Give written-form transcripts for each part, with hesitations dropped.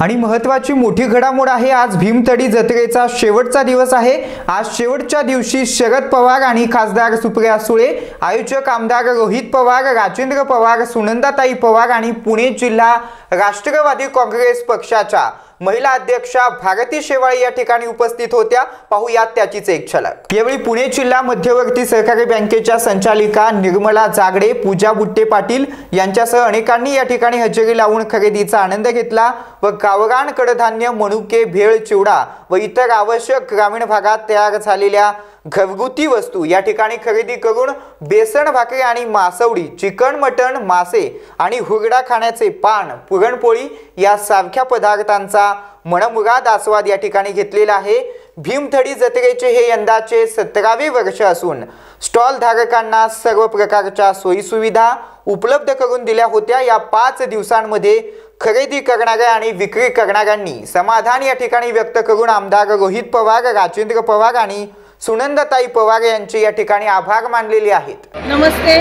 आणि महत्त्वाची मोठी घडामोड आहे। आज भीमथडी जत्रेचा शेवटचा दिवस आहे। आज शेवटच्या दिवशी शरद पवार आणि खासदार सुप्रिया सुळे, आयोजक आमदार रोहित पवार, राजेंद्र पवार, सुनंदाताई पवार आणि पुणे जिल्हा राष्ट्रवादी काँग्रेस पक्षाच्या महिला अध्यक्षा भारती शेवाळे या ठिकाणी उपस्थित होत्या। पाहूयात त्याचीच एक झलक। यावेळी पुणे जिल्हा मध्यवर्ती सहकारी बँकेच्या संचालिका निर्मला जागडे, पूजा बुट्टे पाटील यांच्यासह अनेकांनी या ठिकाणी हजेरी लावून खरेदीचा आनंद घेतला व गावरान कडधान्य, मनुके, भेळ, चिवडा व इतर आवश्यक ग्रामीण भागात तयार झालेल्या घरगुती वस्तू या ठिकाणी खरेदी करून बेसन भाकरी आणि मासवडी, चिकन, मटण, मासे आणि हुरडा खाण्याचे पान, पुरणपोळी यासारख्या पदार्थांचा मनमुराद आस्वाद या ठिकाणी घेतलेला आहे। भीमथडी जत्रेचे हे यंदाचे 17वे वर्ष असून स्टॉल धारकांना सर्व प्रकारच्या सोयी सुविधा उपलब्ध करून दिल्या होत्या। या 5 दिवसांमध्ये खरेदी करणाऱ्या आणि विक्री करणाऱ्यांनी समाधान या ठिकाणी व्यक्त करून आमदार रोहित पवार, राजेंद्र पवार आणि सुनंदाताई पवार यांचे या ठिकाणी आभार मानलेले आहेत। नमस्ते,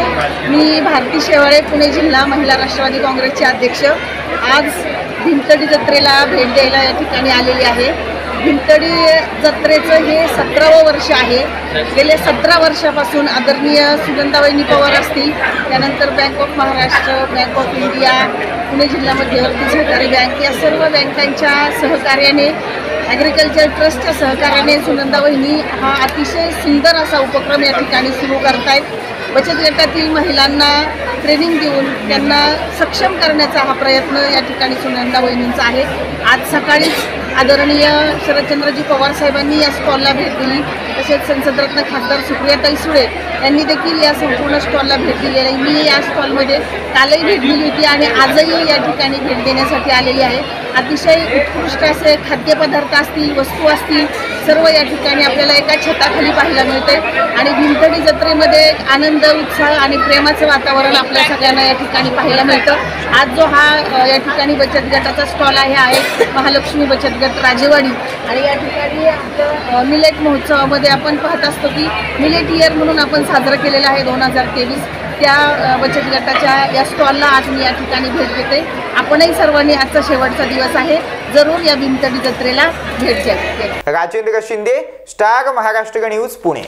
मी भारती शेवाळे, पुणे जिल्हा महिला राष्ट्रवादी काँग्रेसचे अध्यक्ष। आज भीमथडी जत्रेला भेट द्यायला या ठिकाणी आलेली आहे। भीमथडी जत्रेचं हे 17वं वर्ष आहे। गेल्या 17 वर्षापासून आदरणीय सुनंदाबाई पवार असतील, त्यानंतर bank of Maharashtra, bank of India, Pune जिल्हा मध्यवर्ती सहकारी बँक या सर्व बँकांच्या सहकार्याने, ॲग्रिकल्चर ट्रस्टच्या सहकार्याने सुनंदाबाईंनी हा अतिशय सुंदर असा उपक्रम या ठिकाणी सुरू करतायत। बचत गटातील महिलांना ट्रेनिंग देऊन त्यांना सक्षम करण्याचा हा प्रयत्न या ठिकाणी सुनंदाबाईंचा आहे। आज सकाळीच आदरणीय शरदचंद्रजी पवार साहेबांनी या स्टॉलला भेट दिली, तसेच संसदरत्न खासदार सुप्रियाताई सुळे यांनी देखील या संपूर्ण स्टॉलला भेट दिलेली आहे। मी या स्टॉलमध्ये कालही भेट दिली होती आणि आजही या ठिकाणी भेट देण्यासाठी आलेली आहे। अतिशय उत्कृष्ट असे खाद्यपदार्थ असतील, वस्तू असतील, सर्व या ठिकाणी आपल्याला एका छताखाली पाहायला मिळते आणि भीमथडी जत्रेमध्ये आनंद, उत्साह आणि प्रेमाचं वातावरण आपल्या सगळ्यांना या ठिकाणी पाहायला मिळतं। आज जो हा या ठिकाणी बचत गटाचा स्टॉल आहे महालक्ष्मी बचत गट राजेवाडी, आणि या ठिकाणी आपलं मिलेट महोत्सवामध्ये आपण पाहत असतो की मिलेट इयर म्हणून आपण साजरं केलेलं आहे 2023। त्या बचत गटाच्या या स्टॉलला आज मी या ठिकाणी भेट देते। आपणही सर्वांनी आजचा शेवटचा दिवस आहे, जरूर या भीमथडी जत्रेला भेट द्या। Rajendra Shinde, star Maharashtra news, Pune.